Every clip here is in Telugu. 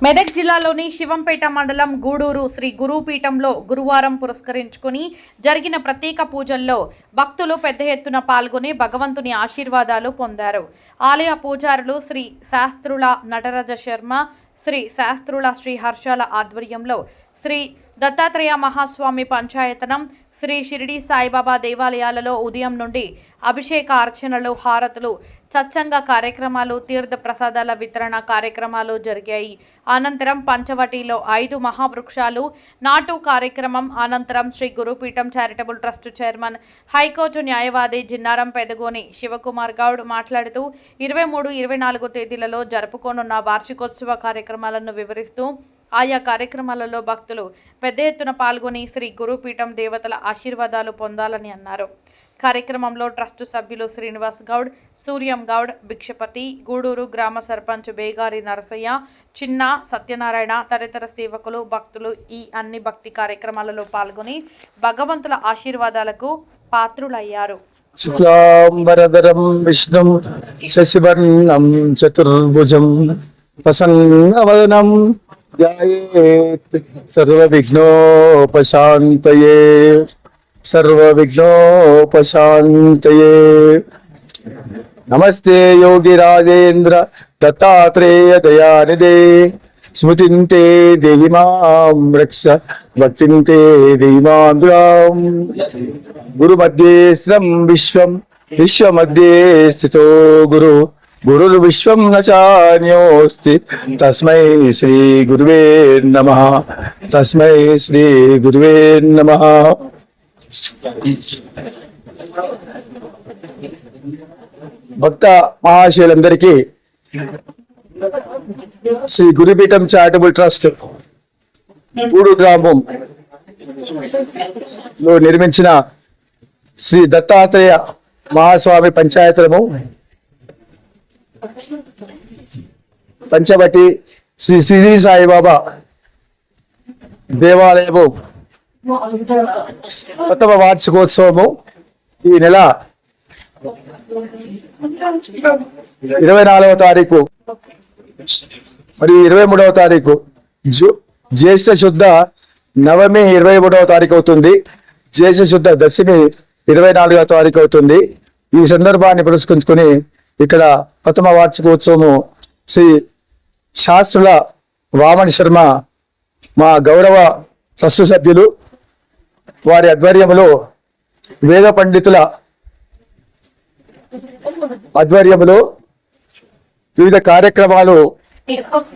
మెదక్ జిల్లాలోని శివంపేట మండలం గూడూరు శ్రీ గురుపీఠంలో గురువారం పురస్కరించుకుని జరిగిన ప్రత్యేక పూజల్లో భక్తులు పెద్ద ఎత్తున పాల్గొని భగవంతుని ఆశీర్వాదాలు పొందారు. ఆలయ పూజారులు శ్రీ శాస్త్రుల నటరాజ శర్మ, శ్రీ శాస్త్రుల శ్రీ హర్షాల ఆధ్వర్యంలో శ్రీ దత్తాత్రేయ మహాస్వామి పంచాయతనం, శ్రీ షిరిడి సాయిబాబా దేవాలయాలలో ఉదయం నుండి అభిషేక అర్చనలు, హారతులు, సత్సంగ కార్యక్రమాలు, తీర్థ ప్రసాదాల వితరణ కార్యక్రమాలు జరిగాయి. అనంతరం పంచవటిలో 5 మహావృక్షాలు నాటు కార్యక్రమం అనంతరం Shri గురుపీఠం charitable trust chairman, high court న్యాయవాది జిన్నారం పెదగోని శివకుమార్ గౌడ్ మాట్లాడుతూ 23, 24 తేదీలలో జరుపుకోనున్న వార్షికోత్సవ కార్యక్రమాలను వివరిస్తూ ఆయా కార్యక్రమాలలో భక్తులు పెద్ద ఎత్తున పాల్గొని శ్రీ గురుపీఠం దేవతల ఆశీర్వాదాలు పొందాలని అన్నారు. కార్యక్రమంలో ట్రస్టు సభ్యులు శ్రీనివాస్ గౌడ్, సూర్యం గౌడ్, భిక్షపతి, గూడూరు గ్రామ సర్పంచ్ బేగారి నరసయ్య, చిన్న సత్యనారాయణ తదితర సేవకులు, భక్తులు ఈ అన్ని భక్తి కార్యక్రమాలలో పాల్గొని భగవంతుల ఆశీర్వాదాలకు పాత్రులయ్యారు. శుక్లాంబరధరం విష్ణుం శశివర్ణం చతుర్భుజం ప్రసన్నవదనం ధ్యాయేత్ సర్వవిఘ్నోపశాంతయే సర్వవిఘ్నోపశాంతయే. నమస్తే యోగి రాజేంద్ర దత్తాత్రేయ దయానిదే స్మృతింతే దేహి మాం రక్ష భక్తింతే దేహి మాం దురాం. గురు మధ్యే స్థితం విశ్వం విశ్వమధ్యే స్థితో గురు గురుర్ విశ్వం న చాన్యోస్తి తస్మై శ్రీ గురువే నమః తస్మై శ్రీ గురువే నమః. భక్త మహాశయులందరికీ శ్రీ గురుపీఠం చారిటబుల్ ట్రస్ట్ గూడూరు గ్రామం లో నిర్మించిన శ్రీ దత్తాత్రేయ మహాస్వామి పంచాయతనము, పంచవటి శ్రీ షిరిడి సాయిబాబా దేవాలయము ప్రథమ వార్షికోత్సవము ఈ నెల 24వ తారీఖు మరియు 23వ తారీఖు జ్యేష్ఠ శుద్ధ నవమి 23వ తారీఖు అవుతుంది. జ్యేష్ఠ శుద్ధ దశమి 24వ తారీఖు అవుతుంది. ఈ సందర్భాన్ని పురస్కరించుకొని ఇక్కడ ప్రథమ వార్షికోత్సవము శ్రీ శాస్త్రుల వామన శర్మ మా గౌరవ ట్రస్ట్ సభ్యులు వారి ఆధ్వర్యంలో, వేద పండితుల ఆధ్వర్యంలో వివిధ కార్యక్రమాలు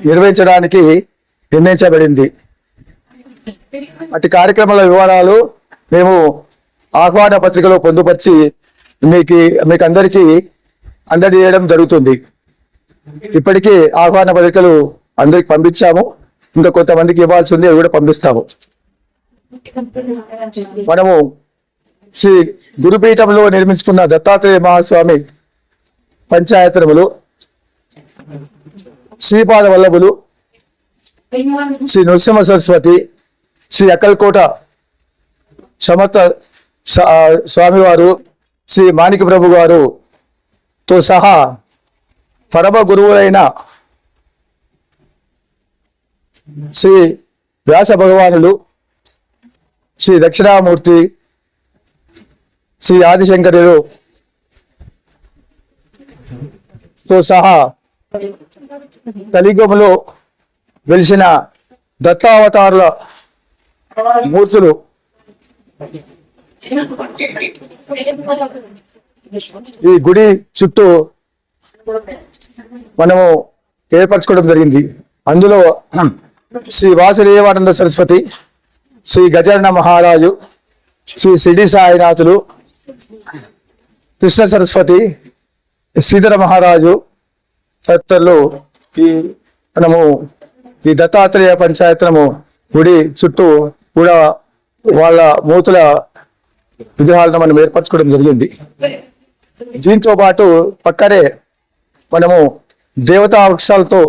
నిర్వహించడానికి నిర్ణయించబడింది. అటు కార్యక్రమాల వివరాలు మేము ఆహ్వాన పత్రికలో పొందుపరిచి మీకు అందరికీ అందజేయడం జరుగుతుంది. ఇప్పటికీ ఆహ్వాన పత్రికలు అందరికి పంపించాము, ఇంకా కొంతమందికి ఇవ్వాల్సి ఉంది, అవి కూడా పంపిస్తాము. మనము శ్రీ గురుపీఠంలో నిర్మించుకున్న దత్తాత్రేయ మహాస్వామి పంచాయతనములు, శ్రీపాద వల్లభులు, శ్రీ నృసింహ సరస్వతి, శ్రీ అక్కల్కోట సమర్థ స్వామివారు, శ్రీ మాణిక ప్రభు గారుతో సహా పరమ గురువులైన శ్రీ వ్యాస భగవానులు, శ్రీ దక్షిణామూర్తి, శ్రీ ఆదిశంకరులు తో సహా కలియుగంలో వెలిసిన దత్తావతారుల మూర్తులు ఈ గుడి చుట్టూ మనము ఏర్పరచుకోవడం జరిగింది. అందులో శ్రీ వాసుదేవానంద సరస్వతి, శ్రీ గజానన మహారాజు, శ్రీ షిరిడి సాయినాథులు, కృష్ణ సరస్వతి, శ్రీధర మహారాజు తదితరులు మనము ఈ దత్తాత్రేయ పంచాయతనము గుడి చుట్టూ కూడా వాళ్ళ మూర్తుల విగ్రహాలను మనం ఏర్పరచుకోవడం జరిగింది. దీంతో పాటు పక్కనే మనము దేవతా వృక్షాలతో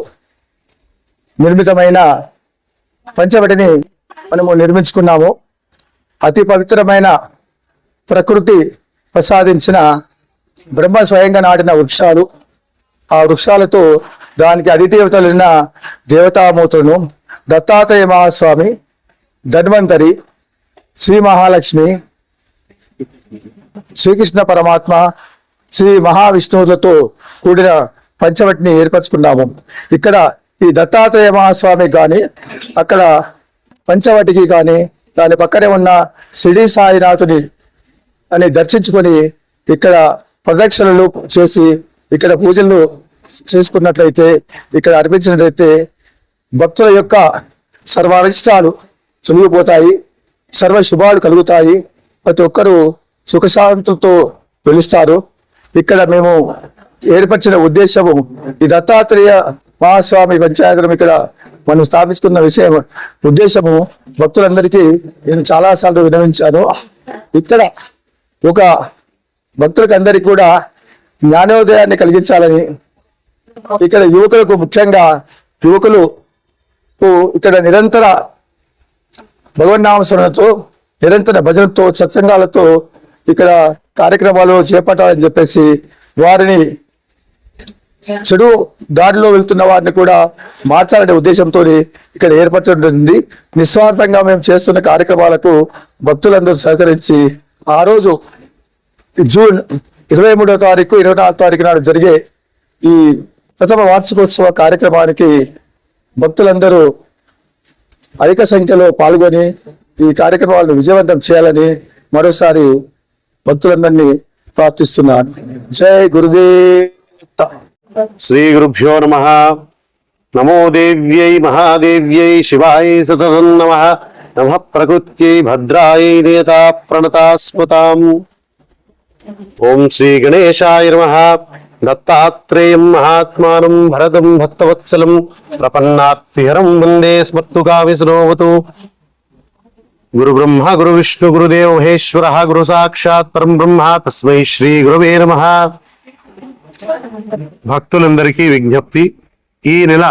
నిర్మితమైన పంచవటిని మనము నిర్మించుకున్నాము. అతి పవిత్రమైన ప్రకృతి ప్రసాదించిన బ్రహ్మ స్వయంగా నాటిన వృక్షాలు, ఆ వృక్షాలతో దానికి అధిదేవతలైన దేవతామూర్తులను దత్తాత్రేయ మహాస్వామి, ధన్వంతరి, శ్రీ మహాలక్ష్మి, శ్రీకృష్ణ పరమాత్మ, శ్రీ మహావిష్ణువులతో కూడిన పంచవటిని ఏర్పరచుకున్నాము. ఇక్కడ ఈ దత్తాత్రేయ మహాస్వామి కానీ, అక్కడ పంచవటికి కానీ, దాని పక్కనే ఉన్న షిరిడి సాయినాథుని అని దర్శించుకొని ఇక్కడ ప్రదక్షిణలు చేసి ఇక్కడ పూజలు చేసుకున్నట్లయితే, ఇక్కడ అర్పించినట్లయితే భక్తుల యొక్క సర్వారిష్టాలు తొలగిపోతాయి, సర్వ శుభాలు కలుగుతాయి. ప్రతి ఒక్కరూ సుఖశాంతులతో వెలుస్తారు. ఇక్కడ మేము ఏర్పరిచిన ఉద్దేశము, ఈ దత్తాత్రేయ మహాస్వామి పంచాయతనం ఇక్కడ మనం స్థాపించుకున్న ఉద్దేశము భక్తులందరికీ నేను చాలాసార్లు వినవించాను. ఇక్కడ ఒక భక్తులకు అందరికీ కూడా జ్ఞానోదయాన్ని కలిగించాలని, ఇక్కడ యువకులకు ముఖ్యంగా యువకులకు ఇక్కడ నిరంతర భగవన్నామస్మరణతో, నిరంతర భజనతో, సత్సంగాలతో ఇక్కడ కార్యక్రమాలు చేపట్టాలని చెప్పేసి వారిని చెడు దారిలో వెళ్తున్న వారిని కూడా మార్చాలనే ఉద్దేశంతో ఇక్కడ ఏర్పరచడం జరిగింది. నిస్వార్థంగా మేము చేస్తున్న కార్యక్రమాలకు భక్తులందరూ సహకరించి ఆ రోజు జూన్ 23వ తారీఖు 24వ తారీఖు నాడు జరిగే ఈ ప్రథమ వార్షికోత్సవ కార్యక్రమానికి భక్తులందరూ అధిక సంఖ్యలో పాల్గొని ఈ కార్యక్రమాలను విజయవంతం చేయాలని మరోసారి భక్తులందరినీ ప్రార్థిస్తున్నాను. జై గురుదేవ్. శ్రీ గురుభ్యో నమః. నమో దేవ్యై మహాదేవ్యై శివాయ సతతం నమః. నమః ప్రకృత్యై భద్రాయై నేతా ప్రణతా స్మృతాం. ఓం శ్రీ గణేశాయ నమః. దత్తాత్రేయం మహాత్మానం భరతం భక్తవత్సలం ప్రపన్నార్తిహరం వందే స్మర్తుకావిశ్రోవతు. గురు బ్రహ్మ గురు విష్ణు గురుదేవ మహేశ్వర గురు సాక్షాత్ పరం బ్రహ్మ తస్మై శ్రీ గురవే నమః. భక్తులందరికీ విజ్ఞప్తి, ఈ నెల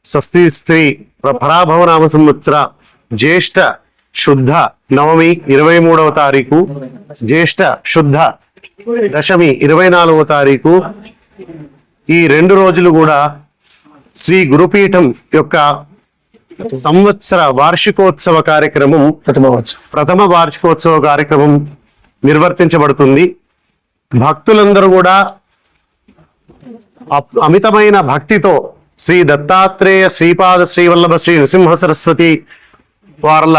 స్వస్తి స్త్రీ పరాభవనామ సంవత్సర జ్యేష్ఠ శుద్ధ నవమి 23వ తారీఖు, జ్యేష్ఠ శుద్ధ దశమి 24వ తారీఖు, ఈ 2 రోజులు కూడా శ్రీ గురుపీఠం యొక్క సంవత్సర వార్షికోత్సవ కార్యక్రమం, ప్రథమ వార్షికోత్సవ కార్యక్రమం నిర్వర్తించబడుతుంది. భక్తులందరూ కూడా అమితమైన భక్తితో శ్రీ దత్తాత్రేయ శ్రీపాద శ్రీవల్లభ శ్రీ నృసింహ సరస్వతి వార్ల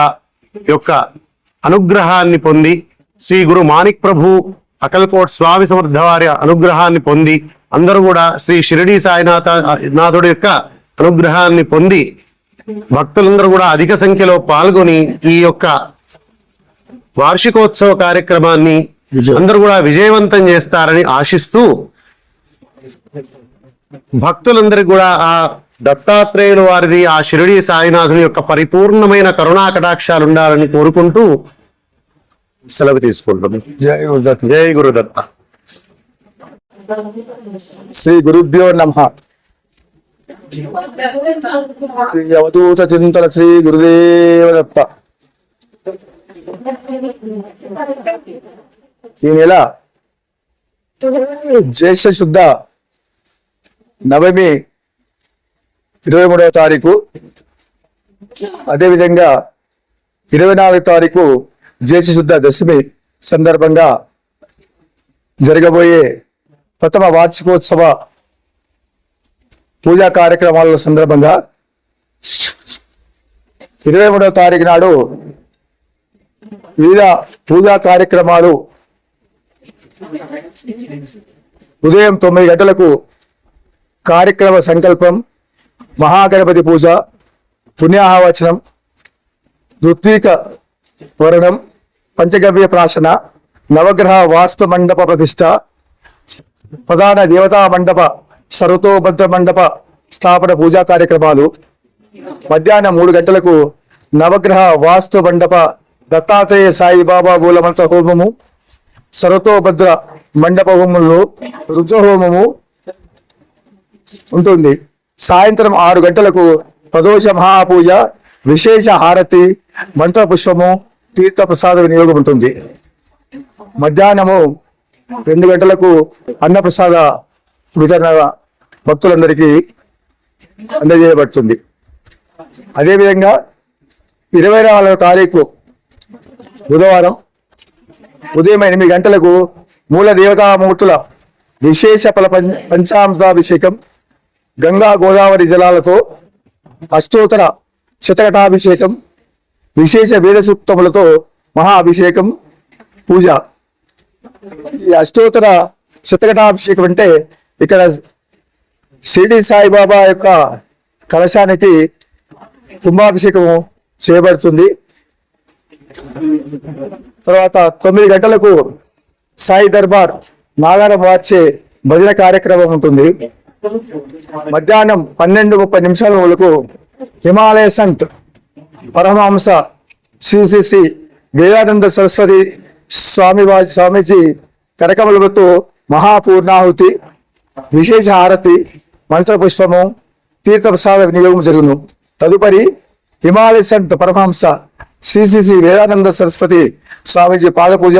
యొక్క అనుగ్రహాన్ని పొంది, శ్రీ గురు మాణిక్ ప్రభు అకల్కోట్ స్వామి సమర్థ వారి అనుగ్రహాన్ని పొంది, అందరూ కూడా శ్రీ షిరిడి సాయినాథుడి యొక్క అనుగ్రహాన్ని పొంది భక్తులందరూ కూడా అధిక సంఖ్యలో పాల్గొని ఈ యొక్క వార్షికోత్సవ కార్యక్రమాన్ని అందరూ కూడా విజయవంతం చేస్తారని ఆశిస్తూ, భక్తులందరికీ కూడా ఆ దత్తాత్రేయుల వారిది, ఆ షిరిడి సాయినాథుని యొక్క పరిపూర్ణమైన కరుణా కటాక్షాలు ఉండాలని కోరుకుంటూ సెలవు తీసుకుంటున్నాం. జై గురుదత్త. జై గురుదత్త. శ్రీ గురుభ్యో నమః. శ్రీ అవధూత చింతన శ్రీ గురుదేవ దత్త. ఈ నెల జ్యేష్ఠ శుద్ధ నవమి 23వ తారీఖు, అదేవిధంగా 24వ తారీఖు జ్యేష్ఠ శుద్ధ దశమి సందర్భంగా జరగబోయే ప్రథమ వార్షికోత్సవ పూజా కార్యక్రమాల సందర్భంగా 23వ తారీఖు నాడు వివిధ పూజా కార్యక్రమాలు ఉదయం 9 గంటలకు కార్యక్రమ సంకల్పం, మహాగణపతి పూజ, పుణ్యాహవచనం, ఋత్విక వరణం, పంచగవ్య ప్రాశన, నవగ్రహ వాస్తు మండప ప్రతిష్ట, ప్రధాన దేవతా మండప సర్వతోభద్ర మండప స్థాపన పూజా కార్యక్రమాలు. మధ్యాహ్నం 3 గంటలకు నవగ్రహ వాస్తు మండప దత్తాత్రేయ సాయిబాబా మూలమంత్ర హోమము, సర్వతోభద్ర మండప హోమములు, రుద్ర హోమము ఉంటుంది. సాయంత్రం 6 గంటలకు ప్రదోష మహాపూజ, విశేష హారతి, మంత్ర పుష్పము, తీర్థ ప్రసాద వినియోగం ఉంటుంది. మధ్యాహ్నము 2 గంటలకు అన్నప్రసాద వితరణ భక్తులందరికీ అందజేయబడుతుంది. అదేవిధంగా 24వ తారీఖు బుధవారం ఉదయం 8 గంటలకు మూల దేవతామూర్తుల విశేష పంచామృతాభిషేకం, గంగా గోదావరి జలాలతో అష్టోత్తర శతకటాభిషేకం, విశేష వేద సూక్తములతో మహా అభిషేకం పూజ. ఈ అష్టోత్తర శతకటాభిషేకం అంటే ఇక్కడ షిరిడి సాయిబాబా యొక్క కలశానికి కుంభాభిషేకం చేయబడుతుంది. తర్వాత 9 గంటలకు సాయి దర్బార్ నాగారం వార్చే భజన కార్యక్రమం ఉంటుంది. మధ్యాహ్నం 12:30 హిమాలయ సంత్ పరమహంస శ్రీ వేదానంద సరస్వతి స్వామీజీ కరకమలతో మహాపూర్ణాహుతి, విశేష హారతి, మంత్రపుష్పము, తీర్థప్రసాద వినియోగం జరుగును. తదుపరి హిమాలయ సంత్ పరమహంస శ్రీ వేదానంద సరస్వతి స్వామీజీ పాదపూజ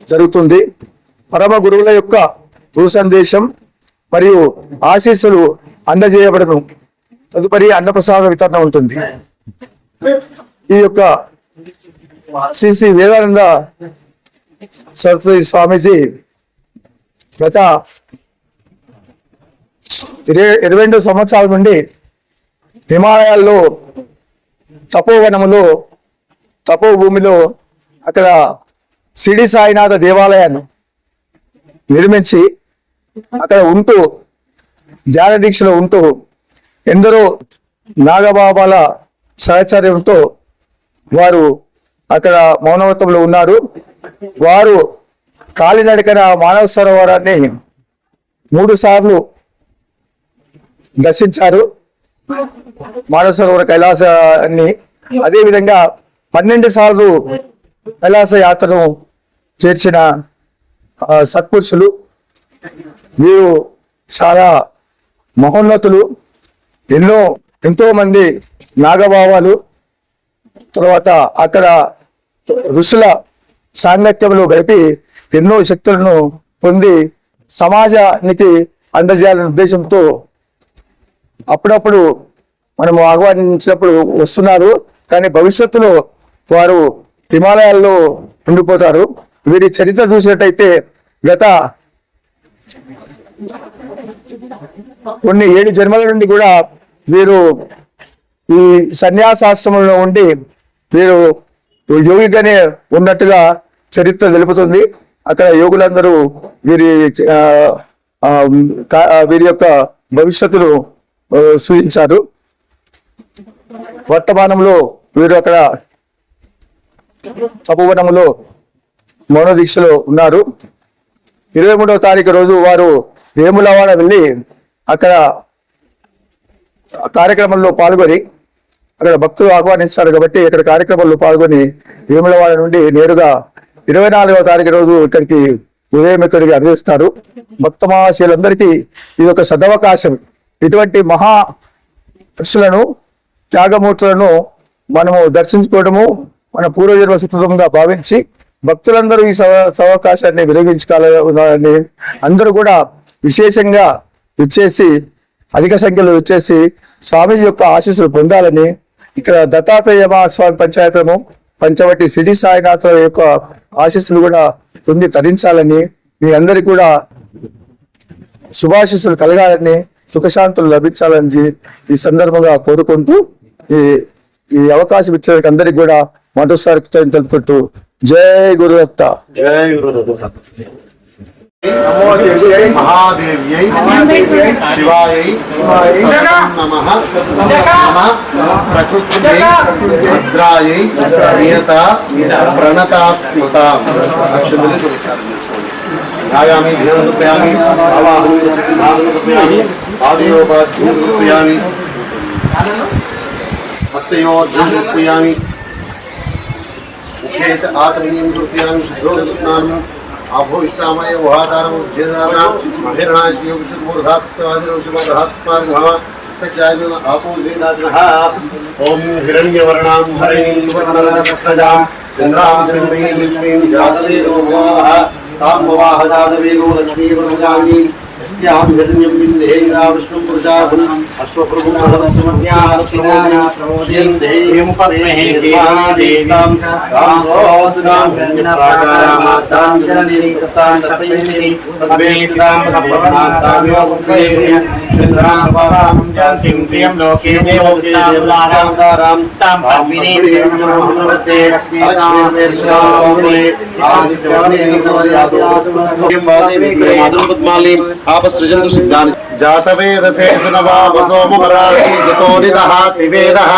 జరుగుతుంది. పరమ గురువుల యొక్క గురు సందేశం మరియు ఆశీస్సులు అందజేయబడను. తదుపరి అన్నప్రసాద వితరణ ఉంటుంది. ఈ యొక్క శ్రీ వేదానంద సరస్వతి స్వామీజీ గత 22 సంవత్సరాల నుండి హిమాలయాల్లో తపోభూమిలో అక్కడ షిరిడి సాయినాథ దేవాలయాన్ని నిర్మించి అక్కడ ఉంటూ ధ్యాన దీక్షలో ఉంటూ ఎందరో నాగబాబాల సహచర్యంతో వారు అక్కడ మౌనవ్రతంలో ఉన్నారు. వారు కాలినడకన మానవ సరోవరాన్ని 3 సార్లు దర్శించారు, మానవ సరోవర కైలాసాన్ని. అదేవిధంగా 12 సార్లు కైలాస యాత్రను చేర్చిన సత్పురుషులు వీరు. చాలా మహోన్నతులు. ఎంతో మంది నాగభావాలు, తర్వాత అక్కడ ఋషుల సాంగత్యంలో గడిపి ఎన్నో శక్తులను పొంది సమాజానికి అందజేయాలనే ఉద్దేశంతో అప్పుడప్పుడు మనము ఆహ్వానించినప్పుడు వస్తున్నారు. కానీ భవిష్యత్తులో వారు హిమాలయాల్లో ఉండిపోతారు. వీరి చరిత్ర చూసినట్టయితే గత కొన్ని 7 జన్మల నుండి కూడా వీరు ఈ సన్యాసాశ్రమంలో ఉండి వీరు యోగిగానే ఉన్నట్టుగా చరిత్ర తెలుపుతుంది. అక్కడ యోగులందరూ వీరి యొక్క భవిష్యత్తును సూచించారు. వర్తమానంలో వీరు అక్కడ తపోవనంలో మౌన దీక్షలో ఉన్నారు. 23వ తారీఖు రోజు వారు వేములవాడ వెళ్ళి అక్కడ కార్యక్రమంలో పాల్గొని, అక్కడ భక్తులు ఆహ్వానించారు కాబట్టి ఇక్కడ కార్యక్రమంలో పాల్గొని వేములవాడ నుండి నేరుగా 24వ తారీఖు రోజు ఇక్కడికి అందిస్తారు. భక్త మహాశయులందరికీ ఇది ఒక సదవకాశం. ఇటువంటి మహా పురుషులను, త్యాగమూర్తులను మనము దర్శించుకోవడము మన పూర్వజన్మ సుకృతంగా భావించి భక్తులందరూ ఈ సవకాశాన్ని వినియోగించుకోవాలని అందరూ కూడా విశేషంగా ఇచ్చేసి, అధిక సంఖ్యలో ఇచ్చేసి స్వామీజీ యొక్క ఆశీస్సులు పొందాలని, ఇక్కడ దత్తాత్రేయ మహాస్వామి పంచాయతము పంచవటి షిరిడి సాయినాథ యొక్క ఆశీస్సులు కూడా పొంది తరించాలని, మీ అందరికీ కూడా శుభాశీస్సులు కలగాలని, సుఖశాంతులు లభించాలని ఈ సందర్భంగా కోరుకుంటూ ఈ అవకాశం ఇచ్చినందుకు అందరికి కూడా మరోసారి తెలుపుకుంటూ జై గురుదత్త. జై గురుదత్త. మహాదేవ్యై శివాయై నమః. ప్రకృత్యై భద్రాయై నియత ప్రణతాస్మత. అక్షంతలు ధ్యాయామి, ధ్యానముపయామి, ఆవాహనముపయామి, ఆదియోపాధ్యామి, హస్తయోధ్యామి, ముఖే చ ఆచమనీయం కృత్యామి, శుద్ధోదస్నానం ఆభోయిష్టామయ ఊహాధారం ఉజ్జేదానం మహిరణాయ శ్రీయోషమూర్ధాత్స్వాదిరోషమూర్ధాత్స్మార్గభవ సత్యాయన ఆపోవేదాజనః. ఓం హిరణ్యవర్ణాం హరిణీం సువర్ణరజస్రజాం చంద్రాం శ్రీం లక్ష్మీం జాతవేదో భవాః తాం భవాః జాతవేదో లక్ష్మీ బ్రహ్మజాని यस्यां हिरण्यं विन्देहिरावश्वं प्रजापतिम् अश्वप्रभुं प्रवृत्तमज्ञानप्रमोदीं देवीं पद्महे देवानादेवीं रामसोऽस्तुतां हिरण्यप्राकारामातां जननीं कृतां तर्पयन्तीं पद्मेस्थितां पद्मनाथां योगप्रियं चन्द्रां प्रभासां शान्तिं प्रियं लोके देवोत्तां तां पद्मिनीं नमोऽस्ते जातवेदसे सुनवामसोमरासि गतो निदहाति वेदः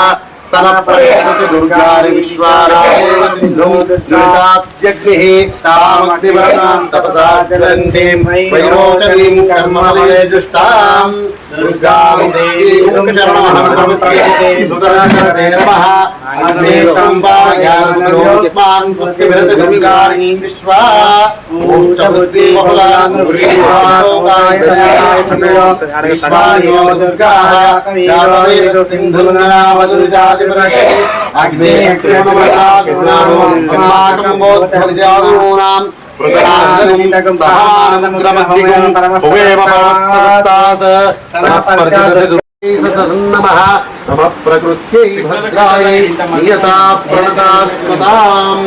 स्तनप्रयस्ति दुर्गारि विश्वारामेव सिन्धुं दुरितात्यग्निः तामग्निवरतां तपसा ज्वलन्तीं वैरोचनीं कर्मफले जुष्टां दुर्गां देवीं शरणमहं प्रपद्ये सुदर्शनसे नमः अग्नेयं वायास्मान् स्वस्तिभिरति दुर्गाणि विश्वा ओष्टबुद्धि बहुलान् विश्वायो दुर्गाः जातवेदः सिन्धुर्नामदुरितादिपरशे अग्नेयं बोद्धविद्यासूनां प्रदानं सहानमुग्रमग्निगं भुवेम पर्वत्सदस्तात् नमः नमः प्रकृत्यै भद्रायै नियता प्रणतास्मताम्